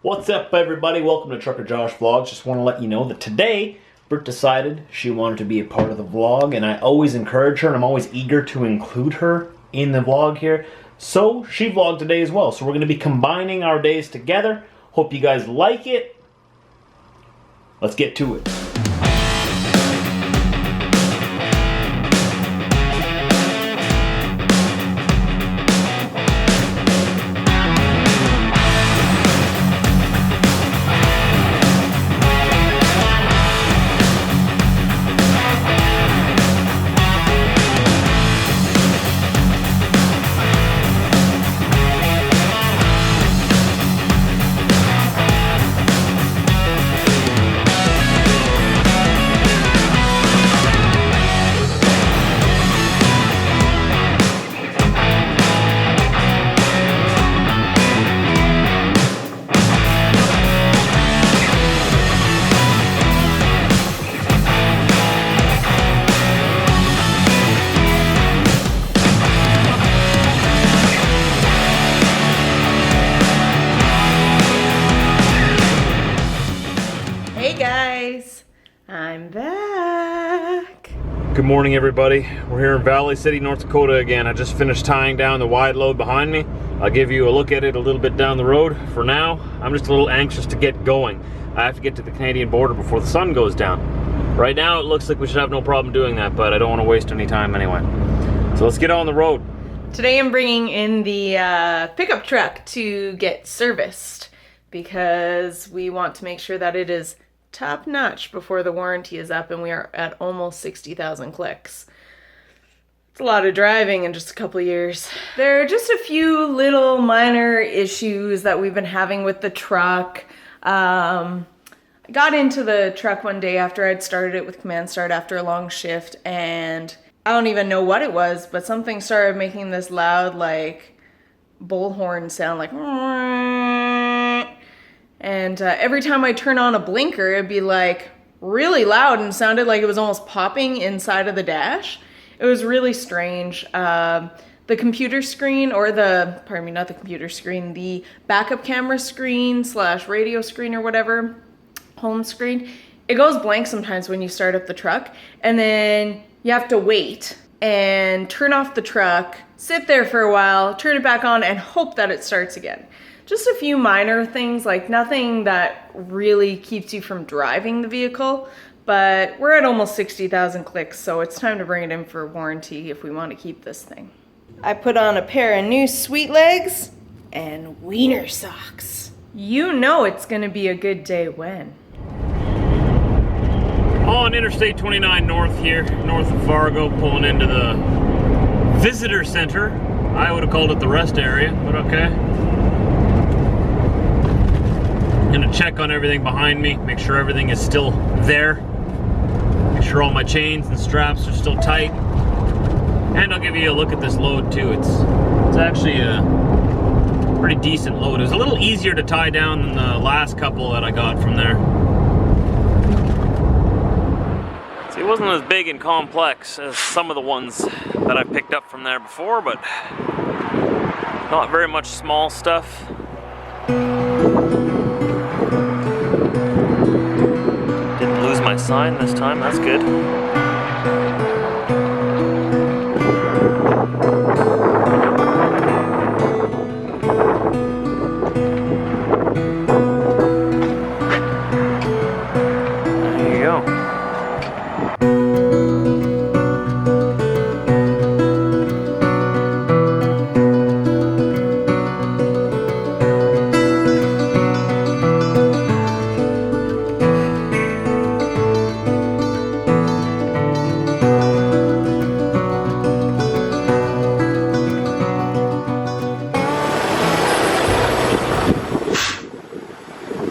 What's up, everybody? Welcome to Trucker Josh Vlogs. Just want to let you know that today Brit decided she wanted to be a part of the vlog, and I always encourage her and I'm always eager to include her in the vlog here. So she vlogged today as well. So we're going to be combining our days together. Hope you guys like it. Let's get to it. I'm back. Good morning, everybody. We're here in Valley City, North Dakota again. I just finished tying down the wide load behind me. I'll give you a look at it a little bit down the road. For now, I'm just a little anxious to get going. I have to get to the Canadian border before the sun goes down. Right now, it looks like we should have no problem doing that, but I don't want to waste any time anyway. So let's get on the road. Today I'm bringing in the pickup truck to get serviced because we want to make sure that it is top notch before the warranty is up, and we are at almost 60,000 clicks. It's a lot of driving in just a couple of years. There are just a few little minor issues that we've been having with the truck. I got into the truck one day after I'd started it with command start after a long shift, and I don't even know what it was, but something started making this loud like bullhorn sound, like, and every time I turn on a blinker, it'd be like really loud and sounded like it was almost popping inside of the dash. It was really strange. The computer screen, or not the computer screen, the backup camera screen / radio screen or whatever, home screen, it goes blank sometimes when you start up the truck, and then you have to wait and turn off the truck, sit there for a while, turn it back on, and hope that it starts again. Just a few minor things, like nothing that really keeps you from driving the vehicle, but we're at almost 60,000 clicks, so it's time to bring it in for warranty if we want to keep this thing. I put on a pair of new Sweet Legs and wiener socks. You know it's gonna be a good day when. On Interstate 29 north here, north of Fargo, pulling into the visitor center. I would have called it the rest area, but okay. Gonna check on everything behind me, make sure everything is still there, make sure all my chains and straps are still tight, and I'll give you a look at this load too. It's actually a pretty decent load. It was a little easier to tie down than the last couple that I got from there. See, it wasn't as big and complex as some of the ones that I picked up from there before, but not very much small stuff. Didn't lose my sign this time, that's good. There you go.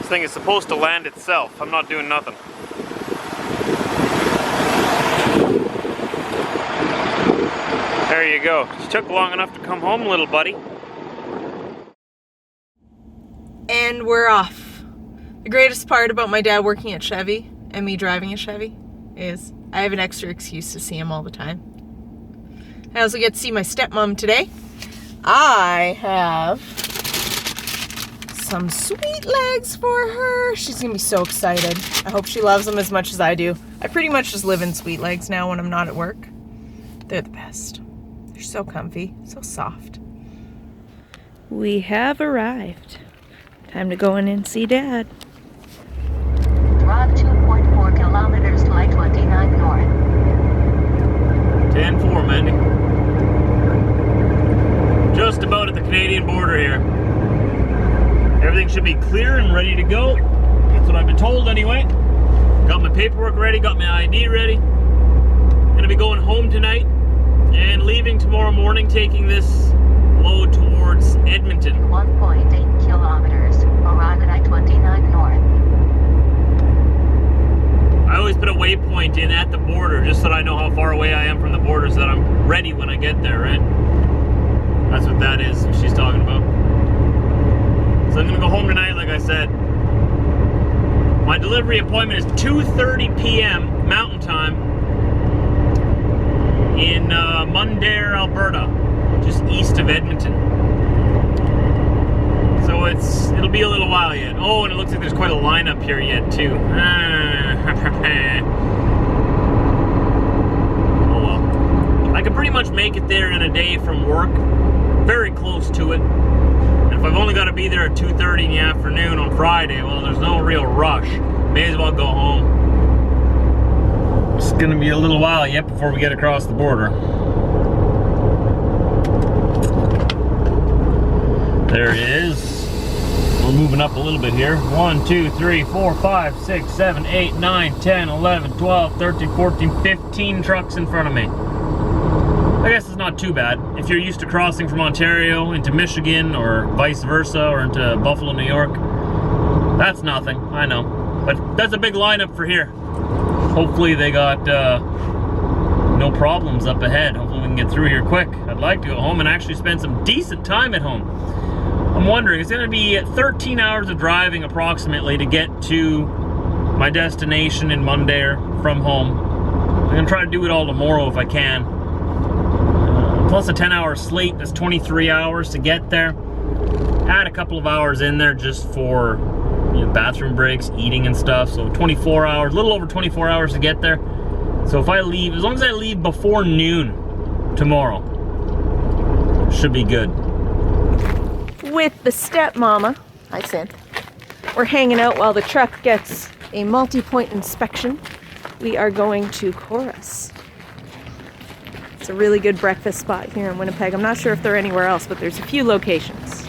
Thing is supposed to land itself. I'm not doing nothing. There you go. It took long enough to come home, little buddy. And we're off. The greatest part about my dad working at Chevy and me driving a Chevy is I have an extra excuse to see him all the time. I also get to see my stepmom today. I have some sweet legs for her. She's gonna be so excited. I hope she loves them as much as I do. I pretty much just live in sweet legs now when I'm not at work. They're the best. They're so comfy, so soft. We have arrived. Time to go in and see Dad. Drive 2.4 kilometers to I-29 north. 10-4, Mandy. Just about at the Canadian border here. Everything should be clear and ready to go. That's what I've been told anyway. Got my paperwork ready, got my ID ready. Gonna be going home tonight and leaving tomorrow morning, taking this load towards Edmonton. 1.8 kilometers, arrive at I-29 north. I always put a waypoint in at the border just so that I know how far away I am from the border so that I'm ready when I get there, right? That's what that is she's talking about. So I'm gonna go home tonight, like I said. My delivery appointment is 2:30 p.m. Mountain Time in Mundare, Alberta, just east of Edmonton. So it'll be a little while yet. Oh, and it looks like there's quite a lineup here yet too. Oh well. I can pretty much make it there in a day from work. Very close to it. And if I've only got to be there at 2:30 in the afternoon on Friday, well, there's no real rush. May as well go home. It's gonna be a little while yet before we get across the border. There it is. We're moving up a little bit here. 1, 2, 3, 4, 5, 6, 7, 8, 9, 10, 11, 12, 13, 14, 15 trucks in front of me. I guess it's not too bad. If you're used to crossing from Ontario into Michigan or vice versa or into Buffalo, New York, that's nothing, I know. But that's a big lineup for here. Hopefully they got no problems up ahead. Hopefully we can get through here quick. I'd like to go home and actually spend some decent time at home. I'm wondering, it's gonna be 13 hours of driving approximately to get to my destination in Mundare from home. I'm gonna try to do it all tomorrow if I can. Plus a 10-hour slate, that's 23 hours to get there. Add a couple of hours in there just for bathroom breaks, eating and stuff. So 24 hours, a little over 24 hours to get there. So if I leave, as long as I leave before noon tomorrow, should be good. With the stepmama, hi Synth, we're hanging out while the truck gets a multi-point inspection. We are going to Chorus. It's a really good breakfast spot here in Winnipeg. I'm not sure if they're anywhere else, but there's a few locations.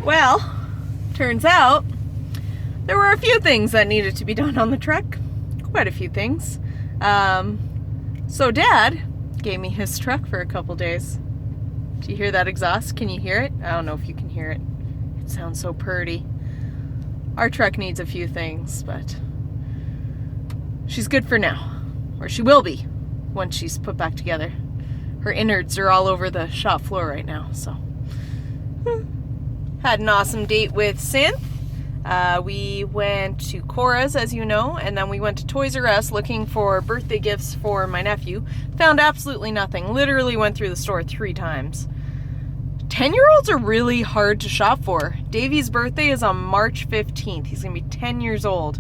Well, turns out there were a few things that needed to be done on the truck. Quite a few things. So Dad gave me his truck for a couple days. Do you hear that exhaust? Can you hear it? I don't know if you can hear it. It sounds so purty. Our truck needs a few things, but she's good for now. Or she will be once she's put back together. Her innards are all over the shop floor right now, so. Had an awesome date with Synth. We went to Cora's, as you know, and then we went to Toys R Us looking for birthday gifts for my nephew. Found absolutely nothing. Literally went through the store 3 times. 10-year-olds are really hard to shop for. Davey's birthday is on March 15th. He's gonna be 10 years old.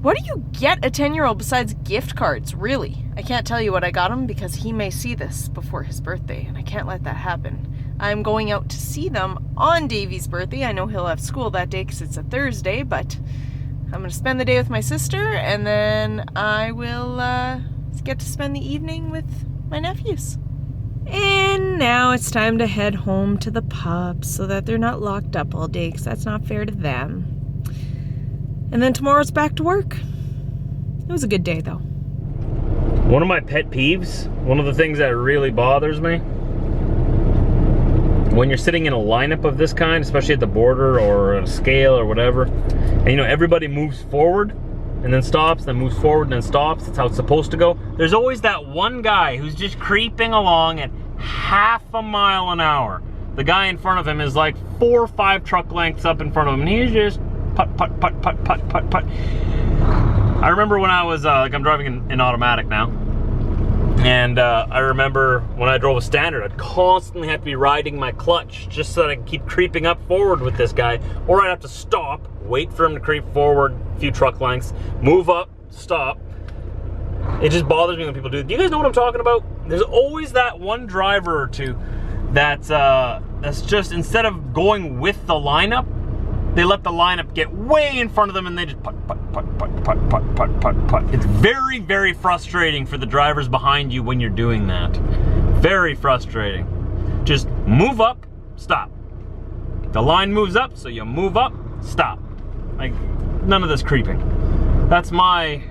What do you get a 10-year-old besides gift cards, really? I can't tell you what I got him because he may see this before his birthday, and I can't let that happen. I'm going out to see them on Davey's birthday. I know he'll have school that day because it's a Thursday, but I'm going to spend the day with my sister, and then I will get to spend the evening with my nephews. And now it's time to head home to the pups so that they're not locked up all day because that's not fair to them. And then tomorrow's back to work. It was a good day, though. One of my pet peeves, one of the things that really bothers me, when you're sitting in a lineup of this kind, especially at the border or at a scale or whatever, and everybody moves forward and then stops, then moves forward and then stops, that's how it's supposed to go. There's always that one guy who's just creeping along at half a mile an hour. The guy in front of him is like 4 or 5 truck lengths up in front of him, and he's just putt, putt, putt, putt, putt, putt, putt. I remember when I was, like I'm driving in automatic now. And I remember when I drove a standard, I'd constantly have to be riding my clutch just so that I could keep creeping up forward with this guy. Or I'd have to stop, wait for him to creep forward a few truck lengths, move up, stop. It just bothers me when people do it. Do you guys know what I'm talking about? There's always that one driver or two that's just, instead of going with the lineup, they let the lineup get way in front of them and they just putt, putt, putt, putt, putt, putt, putt, putt, putt. It's very, very frustrating for the drivers behind you when you're doing that. Very frustrating. Just move up, stop. The line moves up, so you move up, stop. Like, none of this creeping. That's my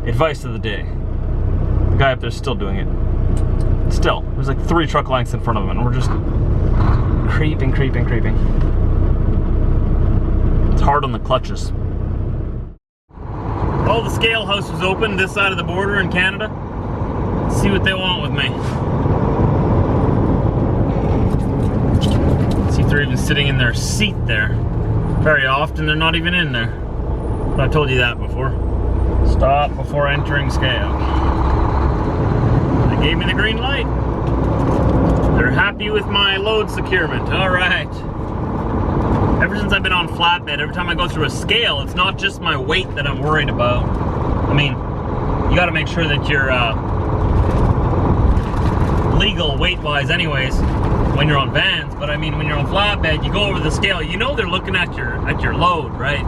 advice of the day. The guy up there's still doing it. Still, there's like 3 truck lengths in front of him and we're just creeping, creeping, creeping. It's hard on the clutches. Well, the scale house was open this side of the border in Canada. Let's see what they want with me. Let's see if they're even sitting in their seat there. Very often they're not even in there. But I've told you that before. Stop before entering scale. They gave me the green light. They're happy with my load securement. All right. Ever since I've been on flatbed, every time I go through a scale, it's not just my weight that I'm worried about. I mean, you gotta make sure that you're legal weight-wise anyways when you're on vans, but I mean, when you're on flatbed, you go over the scale, you know they're looking at your load, right?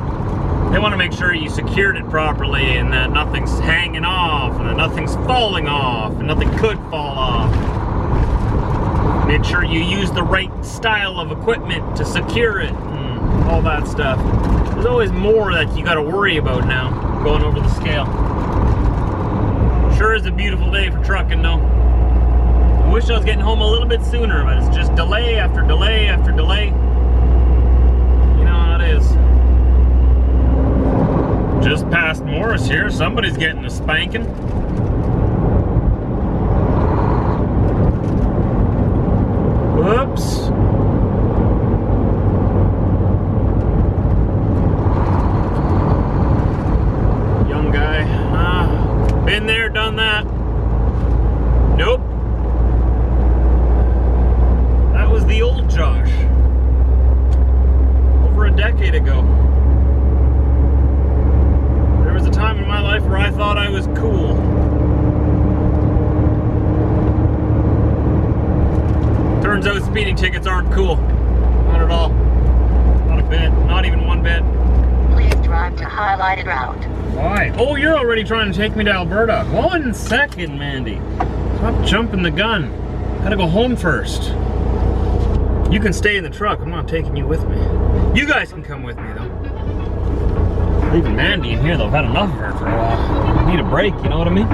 They want to make sure you secured it properly and that nothing's hanging off and that nothing's falling off and nothing could fall off. Make sure you use the right style of equipment to secure it and all that stuff. There's always more that you got to worry about now going over the scale. Sure is a beautiful day for trucking though. I wish I was getting home a little bit sooner, but it's just delay after delay after delay. You know how it is. Just past Morris here, somebody's getting a spanking. Whoops. Young guy. Been there, done that. Nope. That was the old Josh. Over a decade ago. There was a time in my life where I thought I was cool. Turns out speeding tickets aren't cool. Not at all. Not a bit. Not even one bit. Please drive to highlighted route. Why? Oh, you're already trying to take me to Alberta. 1 second, Mandy. Stop jumping the gun. Gotta go home first. You can stay in the truck. I'm not taking you with me. You guys can come with me, though. Leaving Mandy in here, though. I've had enough of her for a while. I need a break, you know what I mean?